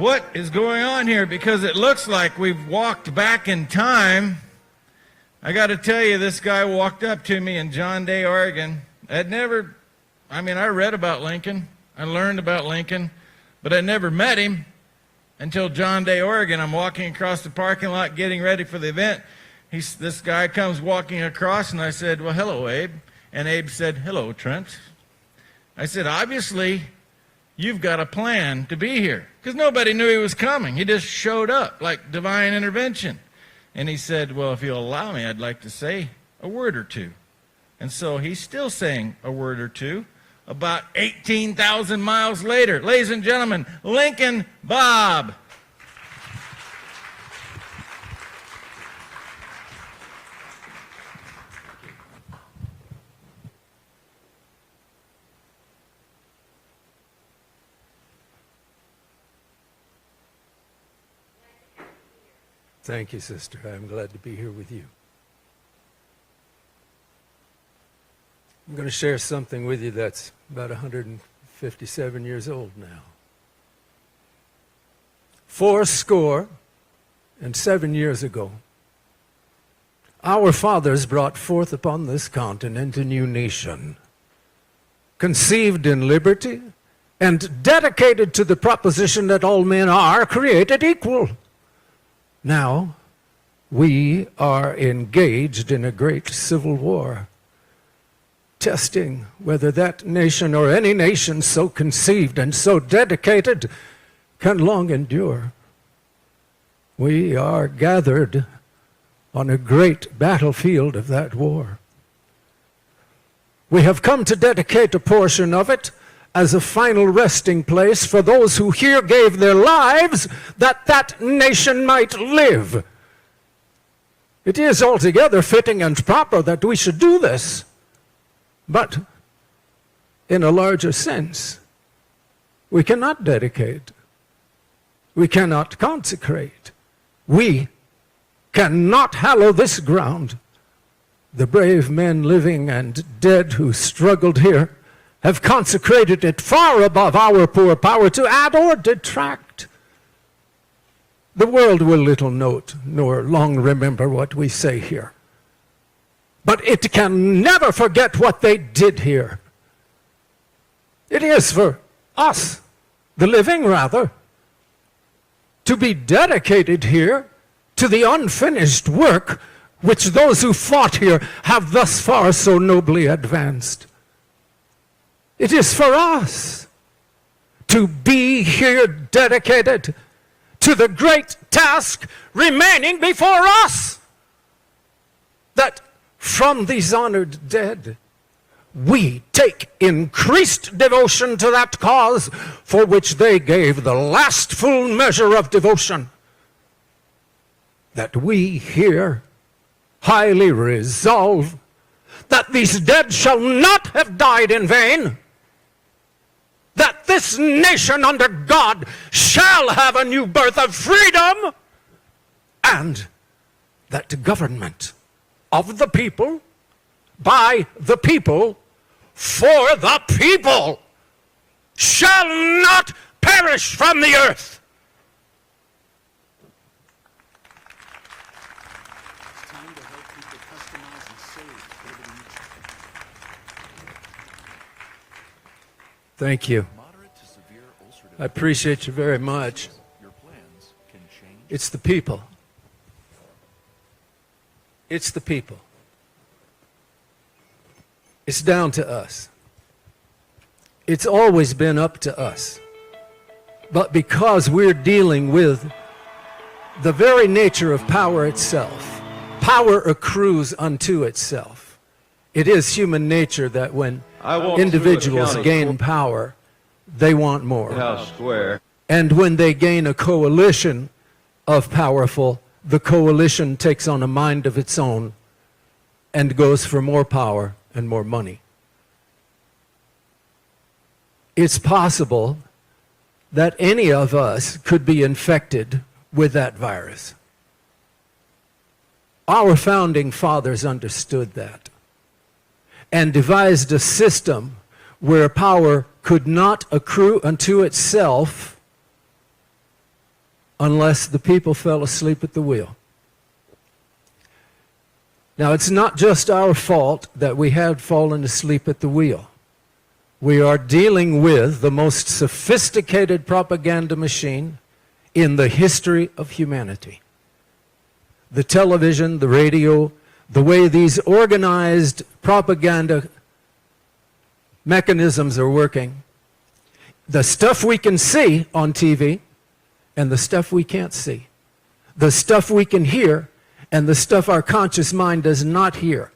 what is going on here, because it looks like we've walked back in time. I got to tell you, this guy walked up to me in John Day, Oregon. I read about Lincoln. I learned about Lincoln, but I never met him until John Day, Oregon. I'm walking across the parking lot getting ready for the event. This guy comes walking across, and I said, well, hello, Abe. And Abe said, hello, Trent. I said, obviously, you've got a plan to be here, because nobody knew he was coming. He just showed up like divine intervention. And he said, well, if you'll allow me, I'd like to say a word or two. And so he's still saying a word or two about 18,000 miles later. Ladies and gentlemen, Lincoln Bob. Thank you, sister. I'm glad to be here with you. I'm going to share something with you that's about 157 years old now. 77 years ago, our fathers brought forth upon this continent a new nation, conceived in liberty and dedicated to the proposition that all men are created equal. Now, we are engaged in a great civil war, testing whether that nation or any nation so conceived and so dedicated can long endure. We are gathered on a great battlefield of that war. We have come to dedicate a portion of it as a final resting place for those who here gave their lives that that nation might live. It is altogether fitting and proper that we should do this. But in a larger sense, we cannot dedicate. We cannot consecrate. We cannot hallow this ground. The brave men living and dead who struggled here have consecrated it far above our poor power to add or detract. The world will little note nor long remember what we say here, but it can never forget what they did here. It is for us, the living rather, to be dedicated here to the unfinished work which those who fought here have thus far so nobly advanced. It is for us to be here dedicated to the great task remaining before us, that from these honored dead we take increased devotion to that cause for which they gave the last full measure of devotion, that we here highly resolve that these dead shall not have died in vain, that this nation under God shall have a new birth of freedom, and that government of the people, by the people, for the people, shall not perish from the earth. It's time to help people customize and save liberty each. Thank you. Moderate to severe ulcerative I appreciate you very much. Your plans can change. It's the people. It's the people. It's down to us. It's always been up to us. But because we're dealing with the very nature of power itself, power accrues unto itself. It is human nature that when individuals gain power, they want more. And when they gain a coalition of powerful, the coalition takes on a mind of its own and goes for more power and more money. It's possible that any of us could be infected with that virus. Our founding fathers understood that and devised a system where power could not accrue unto itself, unless the people fell asleep at the wheel. Now, it's not just our fault that we had fallen asleep at the wheel. We are dealing with the most sophisticated propaganda machine in the history of humanity. The television, the radio, the way these organized propaganda mechanisms are working, the stuff we can see on TV and the stuff we can't see, the stuff we can hear and the stuff our conscious mind does not hear.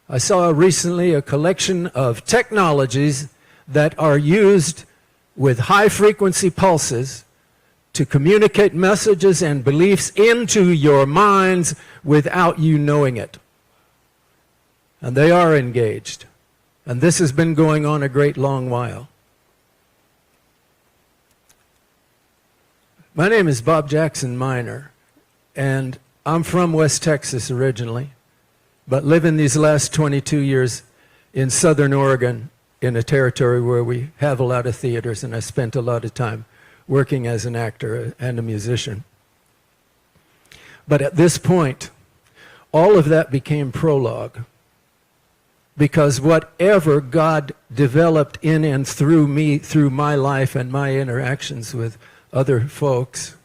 I saw recently a collection of technologies that are used with high-frequency pulses to communicate messages and beliefs into your minds without you knowing it. And they are engaged. And this has been going on a great long while. My name is Bob Jackson Minor, and I'm from West Texas originally, but living these last 22 years in Southern Oregon in a territory where we have a lot of theaters, and I spent a lot of time working as an actor and a musician. But at this point, all of that became prologue, because whatever God developed in and through me, through my life and my interactions with other folks,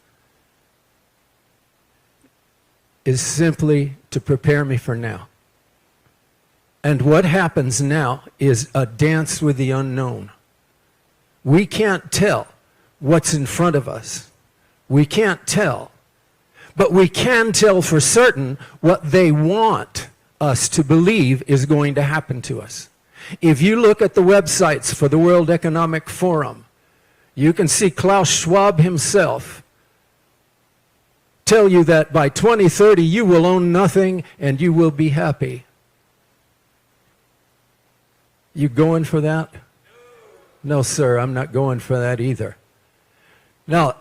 is simply to prepare me for now. And what happens now is a dance with the unknown. We can't tell what's in front of us. We can't tell. But we can tell for certain what they want us to believe is going to happen to us. If you look at the websites for the World Economic Forum, you can see Klaus Schwab himself tell you that by 2030 you will own nothing and you will be happy. You going for that? No, sir, I'm not going for that either. Now,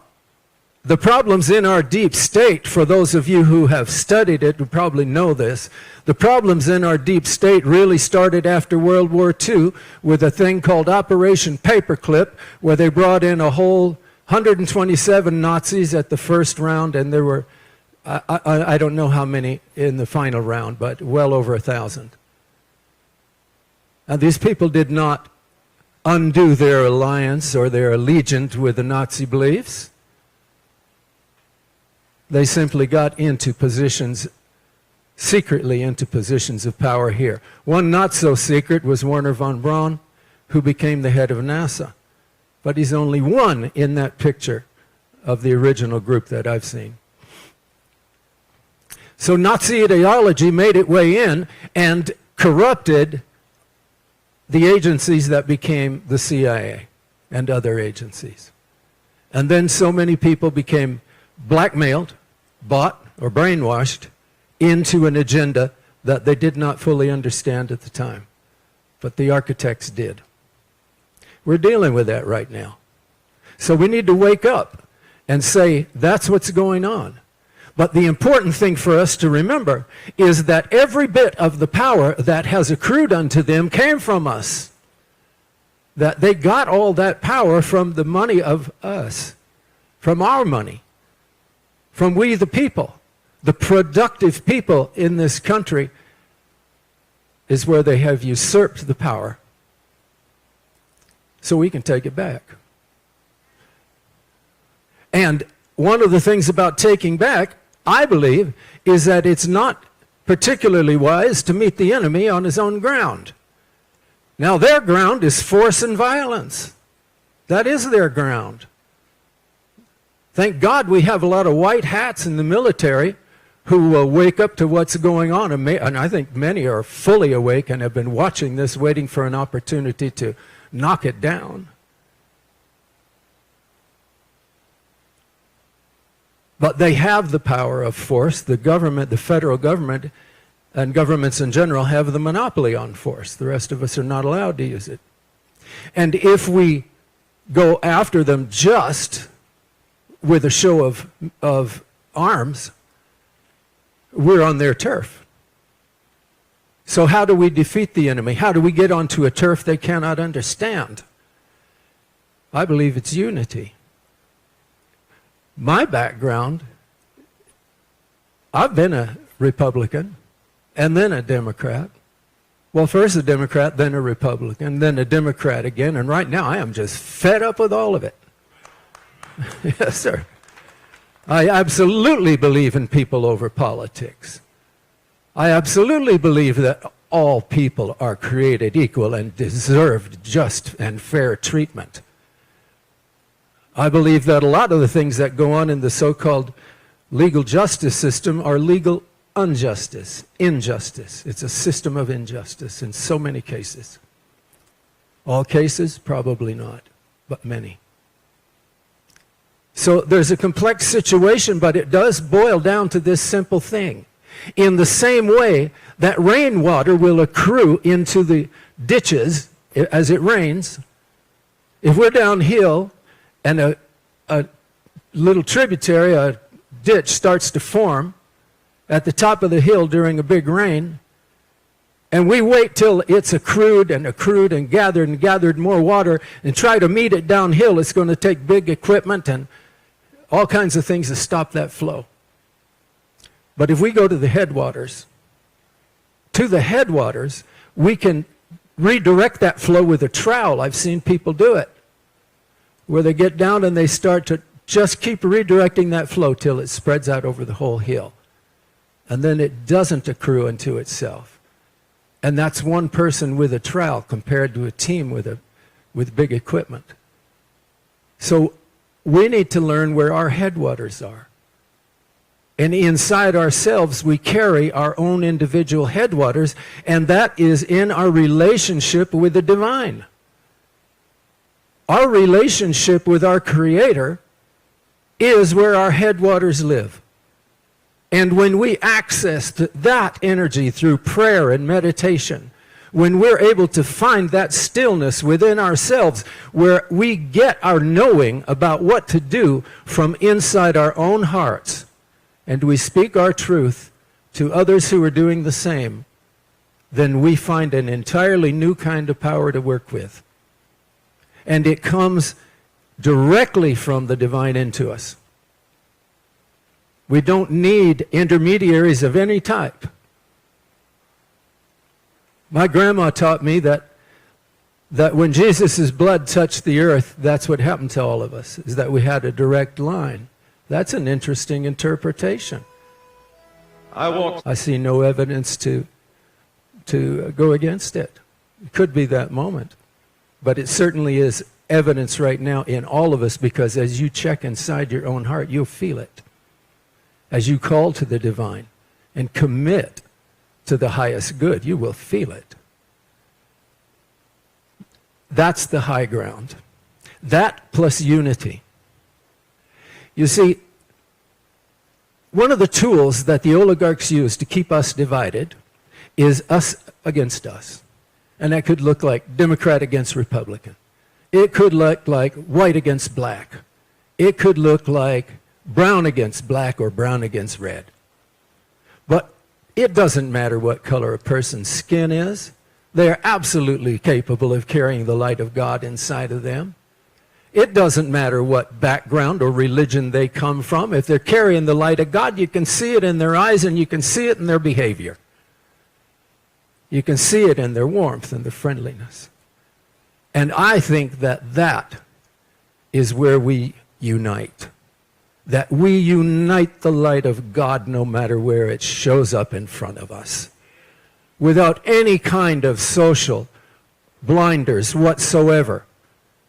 the problems in our deep state, for those of you who have studied it, who probably know this, the problems in our deep state really started after World War II with a thing called Operation Paperclip, where they brought in a whole 127 Nazis at the first round, and there were, I don't know how many in the final round, but well over 1,000. Now, these people did not undo their alliance or their allegiance with the Nazi beliefs. They simply got into positions, secretly into positions of power here. One not so secret was Wernher von Braun, who became the head of NASA. But he's only one in that picture of the original group that I've seen. So Nazi ideology made its way in and corrupted the agencies that became the CIA and other agencies. And then so many people became blackmailed, bought, or brainwashed into an agenda that they did not fully understand at the time. But the architects did. We're dealing with that right now. So we need to wake up and say, that's what's going on. But the important thing for us to remember is that every bit of the power that has accrued unto them came from us. That they got all that power from the money of us, from our money, from we the people. The productive people in this country is where they have usurped the power. So we can take it back. And one of the things about taking back, I believe, is that it's not particularly wise to meet the enemy on his own ground. Now, their ground is force and violence. That is their ground. Thank God we have a lot of white hats in the military who will wake up to what's going on. And I think many are fully awake and have been watching this, waiting for an opportunity to knock it down. But they have the power of force. The government, the federal government, and governments in general have the monopoly on force. The rest of us are not allowed to use it. And if we go after them just with a show of arms, we're on their turf. So how do we defeat the enemy? How do we get onto a turf they cannot understand? I believe it's unity. My background, I've been a Republican and then a Democrat. Well, first a Democrat, then a Republican, then a Democrat again, and right now I am just fed up with all of it. Yes, sir. I absolutely believe in people over politics. I absolutely believe that all people are created equal and deserve just and fair treatment. I believe that a lot of the things that go on in the so-called legal justice system are legal injustice. It's a system of injustice in so many cases. All cases? Probably not, but many. So there's a complex situation, but it does boil down to this simple thing. In the same way that rainwater will accrue into the ditches as it rains, if we're downhill and a little tributary, a ditch starts to form at the top of the hill during a big rain, and we wait till it's accrued and gathered more water and try to meet it downhill, it's going to take big equipment and all kinds of things to stop that flow. But if we go to the headwaters, we can redirect that flow with a trowel. I've seen people do it, where they get down and they start to just keep redirecting that flow till it spreads out over the whole hill. And then it doesn't accrue into itself. And that's one person with a trowel compared to a team with big equipment. So we need to learn where our headwaters are. And inside ourselves, we carry our own individual headwaters, and that is in our relationship with the divine. Our relationship with our Creator is where our headwaters live. And when we access that energy through prayer and meditation, when we're able to find that stillness within ourselves where we get our knowing about what to do from inside our own hearts, and we speak our truth to others who are doing the same, then we find an entirely new kind of power to work with. And it comes directly from the divine into us. We don't need intermediaries of any type. My grandma taught me that when Jesus' blood touched the earth, that's what happened to all of us, is that we had a direct line. That's an interesting interpretation. I see no evidence to go against it. It could be that moment. But it certainly is evidence right now in all of us, because as you check inside your own heart, you'll feel it. As you call to the divine and commit to the highest good, you will feel it. That's the high ground. That plus unity. You see, one of the tools that the oligarchs use to keep us divided is us against us. And that could look like Democrat against Republican. It could look like white against black. It could look like brown against black or brown against red. But it doesn't matter what color a person's skin is. They are absolutely capable of carrying the light of God inside of them. It doesn't matter what background or religion they come from. If they're carrying the light of God, you can see it in their eyes and you can see it in their behavior. You can see it in their warmth and their friendliness. And I think that that is where we unite. That we unite the light of God no matter where it shows up in front of us, without any kind of social blinders whatsoever.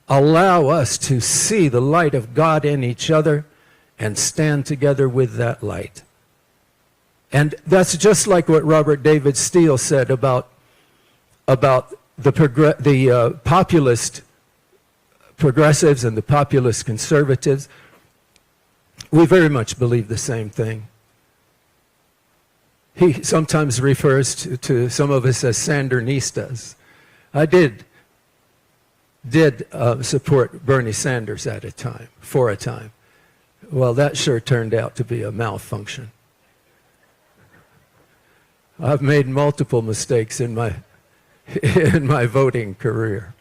Allow us to see the light of God in each other and stand together with that light. And that's just like what Robert David Steele said about the populist progressives and the populist conservatives. We very much believe the same thing. He sometimes refers to some of us as Sandernistas. I did support Bernie Sanders at a time, for a time. Well, that sure turned out to be a malfunction. I've made multiple mistakes in my voting career.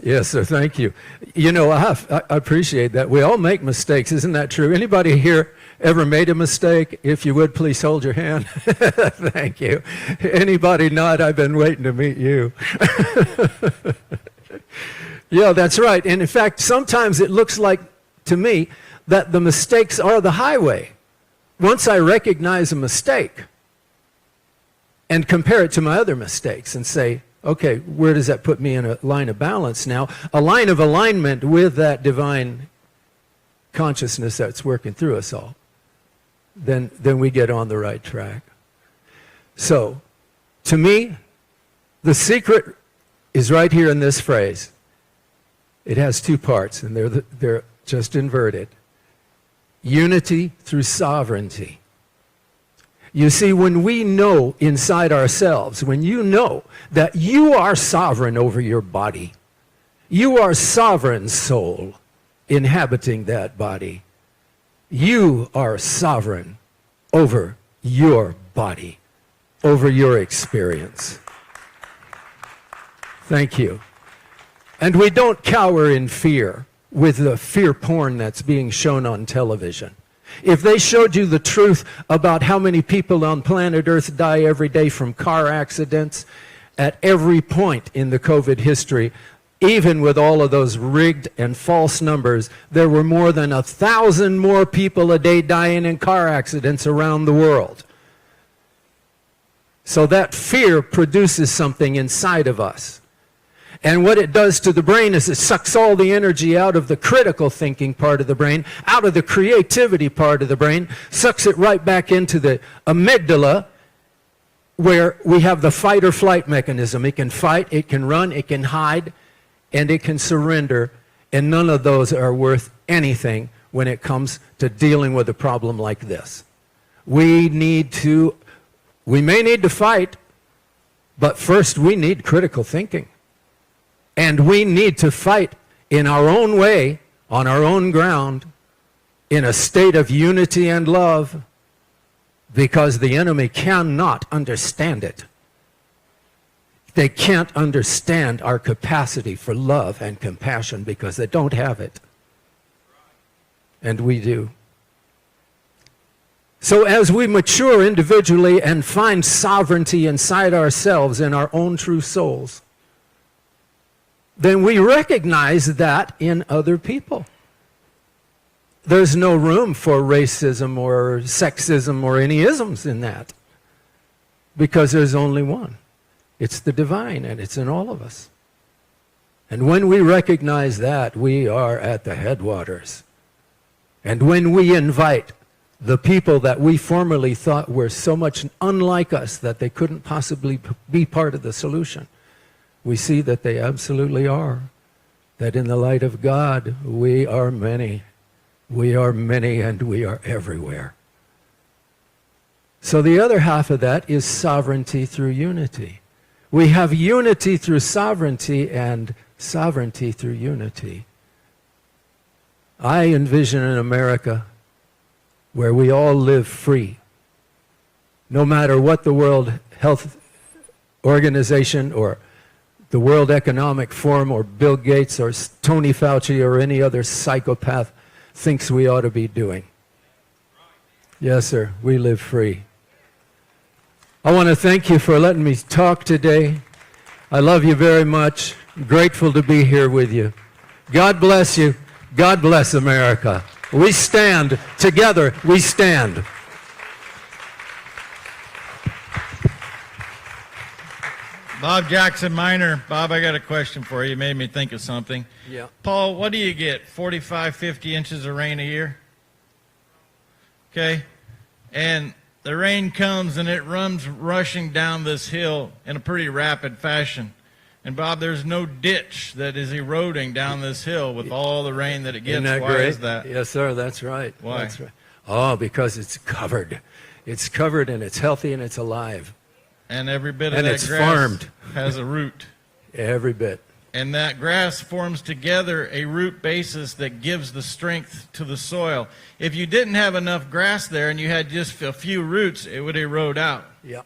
Yes, sir. Thank you. You know, I appreciate that. We all make mistakes. Isn't that true? Anybody here ever made a mistake? If you would, please hold your hand. Thank you. Anybody not? I've been waiting to meet you. Yeah, that's right. And in fact, sometimes it looks like to me that the mistakes are the highway. Once I recognize a mistake and compare it to my other mistakes and say, okay, where does that put me in a line of balance now? A line of alignment with that divine consciousness that's working through us all. Then we get on the right track. So, to me, the secret is right here in this phrase. It has two parts, and they're just inverted. Unity through sovereignty. You see, when we know inside ourselves, when you know that you are sovereign over your body, you are sovereign soul inhabiting that body, you are sovereign over your body, over your experience. Thank you. And we don't cower in fear with the fear porn that's being shown on television. If they showed you the truth about how many people on planet Earth die every day from car accidents at every point in the COVID history, even with all of those rigged and false numbers, there were more than 1,000 more people a day dying in car accidents around the world. So that fear produces something inside of us. And what it does to the brain is it sucks all the energy out of the critical thinking part of the brain, out of the creativity part of the brain, sucks it right back into the amygdala, where we have the fight or flight mechanism. It can fight, it can run, it can hide, and it can surrender. And none of those are worth anything when it comes to dealing with a problem like this. We may need to fight, but first we need critical thinking. And we need to fight in our own way, on our own ground, in a state of unity and love, because the enemy cannot understand it. They can't understand our capacity for love and compassion because they don't have it. And we do. So as we mature individually and find sovereignty inside ourselves in our own true souls, then we recognize that in other people. There's no room for racism or sexism or any isms in that, because there's only one. It's the divine, and it's in all of us. And when we recognize that, we are at the headwaters. And when we invite the people that we formerly thought were so much unlike us that they couldn't possibly be part of the solution, we see that they absolutely are. That in the light of God, we are many. We are many and we are everywhere. So the other half of that is sovereignty through unity. We have unity through sovereignty and sovereignty through unity. I envision an America where we all live free. No matter what the World Health Organization or the World Economic Forum or Bill Gates or Tony Fauci or any other psychopath thinks we ought to be doing. Yes, sir, we live free. I want to thank you for letting me talk today. I love you very much. I'm grateful to be here with you. God bless you. God bless America. We stand together. We stand. Bob Jackson Minor. Bob, I got a question for you. You made me think of something. Yeah. Paul, what do you get, 45, 50 inches of rain a year? Okay. And the rain comes and it runs rushing down this hill in a pretty rapid fashion. And Bob, there's no ditch that is eroding down this hill with all the rain that it gets. Isn't that Why great? is that? Yes, sir, that's right. Why? That's right. Oh, because it's covered. It's covered and it's healthy and it's alive. And every bit of And that it's grass farmed. has a root. Every bit. And that grass forms together a root basis that gives the strength to the soil. If you didn't have enough grass there and you had just a few roots, it would erode out. Yeah.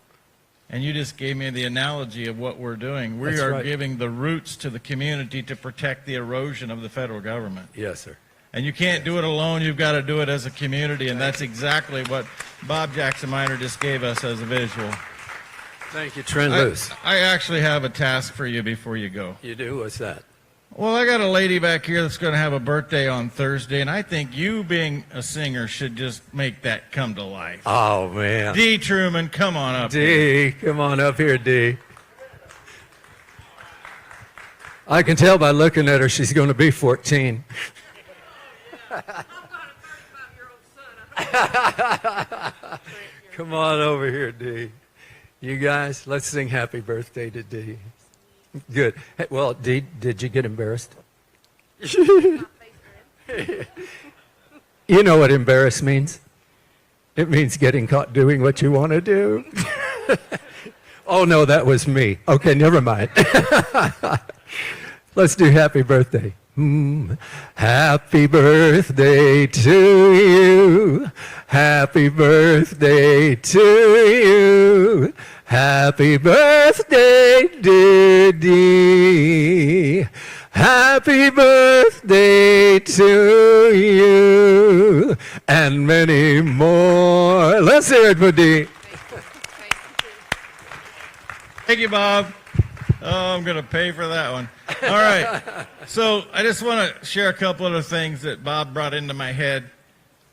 And you just gave me the analogy of what we're doing. We That's are right. giving the roots to the community to protect the erosion of the federal government. Yes, sir. And you can't do it alone. You've got to do it as a community, and that's exactly what Bob Jackson Minor just gave us as a visual. Thank you, Trent Luce. I actually have a task for you before you go. You do? What's that? Well, I got a lady back here that's going to have a birthday on Thursday, and I think you, being a singer, should just make that come to life. Oh, man. D. Truman, come on up here. D, come on up here, D. I can tell by looking at her she's going to be 14. Come on over here, D. You guys, let's sing happy birthday to D. Good. Hey, well, D, did you get embarrassed? You know what embarrassed means? It means getting caught doing what you want to do. Oh, no, that was me. Okay, never mind. Let's do happy birthday. Happy birthday to you. Happy birthday to you. Happy birthday, dear Dee. Happy birthday to you. And many more. Let's hear it for Dee. Thank you, Bob. Oh, I'm going to pay for that one. All right. So I just want to share a couple other things that Bob brought into my head.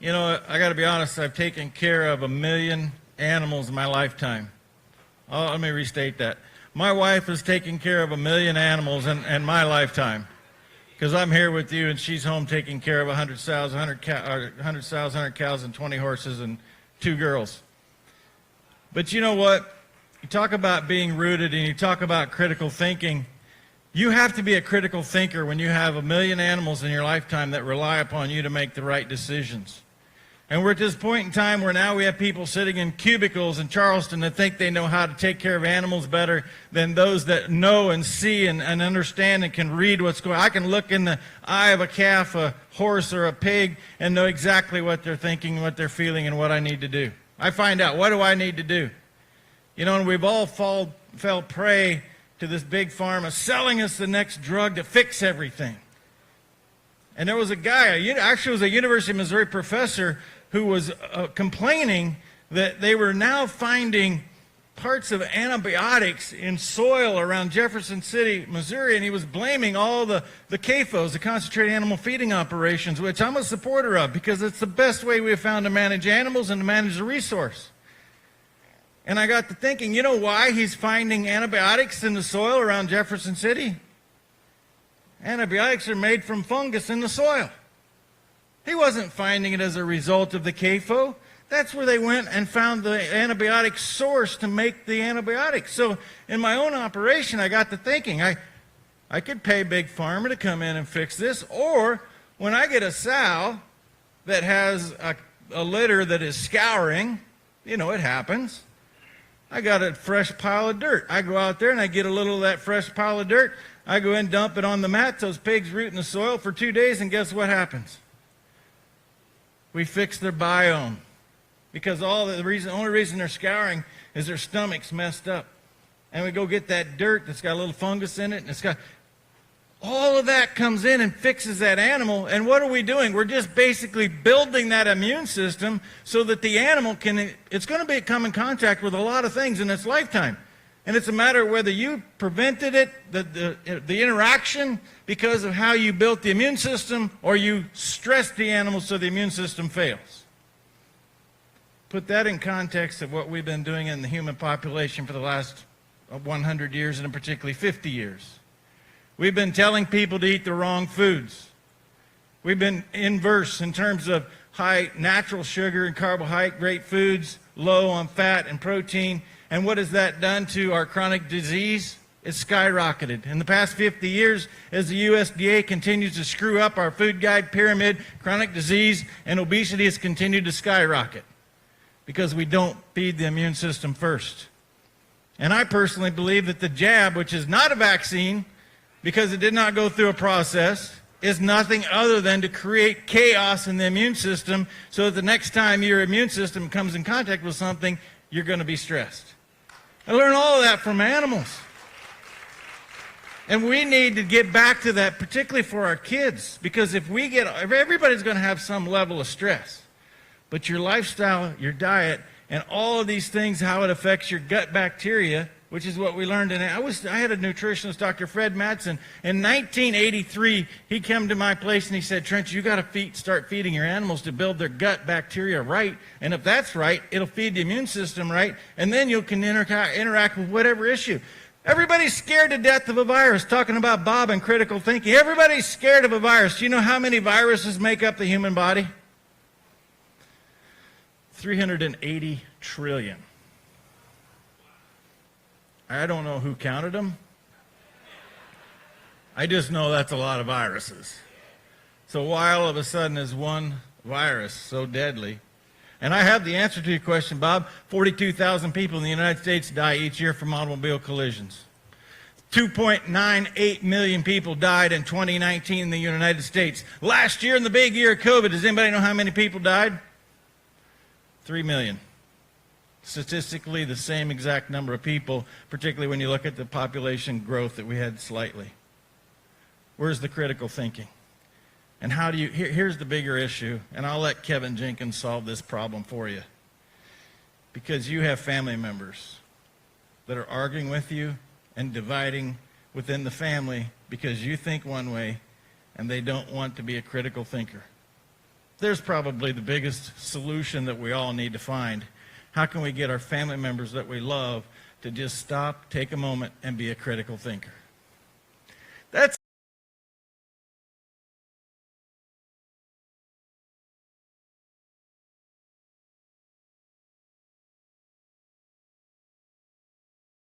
You know, I got to be honest, I've taken care of 1 million animals in my lifetime. Oh, let me restate that. My wife has taken care of 1 million animals in my lifetime, because I'm here with you and she's home taking care of 100 sows, 100 cows, and 20 horses and 2 girls. But you know what? You talk about being rooted and you talk about critical thinking. You have to be a critical thinker when you have 1 million animals in your lifetime that rely upon you to make the right decisions. And we're at this point in time where now we have people sitting in cubicles in Charleston that think they know how to take care of animals better than those that know and see and understand and can read what's going on. I can look in the eye of a calf, a horse, or a pig and know exactly what they're thinking, what they're feeling, and what I need to do. I find out, what do I need to do? You know, and we've all fell prey to this big pharma selling us the next drug to fix everything. And there was a guy, actually it was a University of Missouri professor, who was complaining that they were now finding parts of antibiotics in soil around Jefferson City, Missouri, and he was blaming all the CAFOs, the concentrated animal feeding operations, which I'm a supporter of because it's the best way we have found to manage animals and to manage the resource. And I got to thinking, you know why he's finding antibiotics in the soil around Jefferson City? Antibiotics are made from fungus in the soil. He wasn't finding it as a result of the CAFO. That's where they went and found the antibiotic source to make the antibiotics. So in my own operation, I got to thinking, I could pay Big Pharma to come in and fix this, or when I get a sow that has a litter that is scouring, you know, it happens. I got a fresh pile of dirt. I go out there and I get a little of that fresh pile of dirt. I go in, dump it on the mat. Those pigs root in the soil for 2 days, and guess what happens? We fix their biome, because the only reason they're scouring is their stomach's messed up. And we go get that dirt that's got a little fungus in it, and it's got all of that comes in and fixes that animal. And what are we doing? We're just basically building that immune system so that the animal it's going to come in contact with a lot of things in its lifetime. And it's a matter of whether you prevented it, the interaction, because of how you built the immune system, or you stressed the animal so the immune system fails. Put that in context of what we've been doing in the human population for the last 100 years, and particularly 50 years. We've been telling people to eat the wrong foods. We've been inverse in terms of high natural sugar and carbohydrate foods, low on fat and protein. And what has that done to our chronic disease? It's skyrocketed. In the past 50 years, as the USDA continues to screw up our food guide pyramid, chronic disease and obesity has continued to skyrocket because we don't feed the immune system first. And I personally believe that the jab, which is not a vaccine because it did not go through a process, is nothing other than to create chaos in the immune system so that the next time your immune system comes in contact with something, you're going to be stressed. I learned all of that from animals. And we need to get back to that, particularly for our kids, because if everybody's going to have some level of stress, but your lifestyle, your diet, and all of these things, how it affects your gut bacteria, which is what we learned. I had a nutritionist, Dr. Fred Madsen. In 1983, he came to my place and he said, Trent, you got to start feeding your animals to build their gut bacteria right. And if that's right, it'll feed the immune system right, and then you can interact with whatever issue. Everybody's scared to death of a virus, talking about Bob and critical thinking. Everybody's scared of a virus. Do you know how many viruses make up the human body? 380 trillion. I don't know who counted them. I just know that's a lot of viruses. So why all of a sudden is one virus so deadly? And I have the answer to your question, Bob. 42,000 people in the United States die each year from automobile collisions. 2.98 million people died in 2019 in the United States. Last year, in the big year of COVID, does anybody know how many people died? 3 million. Statistically, the same exact number of people, particularly when you look at the population growth that we had slightly. Where's the critical thinking? And here's the bigger issue, and I'll let Kevin Jenkins solve this problem for you. Because you have family members that are arguing with you and dividing within the family because you think one way and they don't want to be a critical thinker. There's probably the biggest solution that we all need to find. How can we get our family members that we love to just stop, take a moment, and be a critical thinker? That's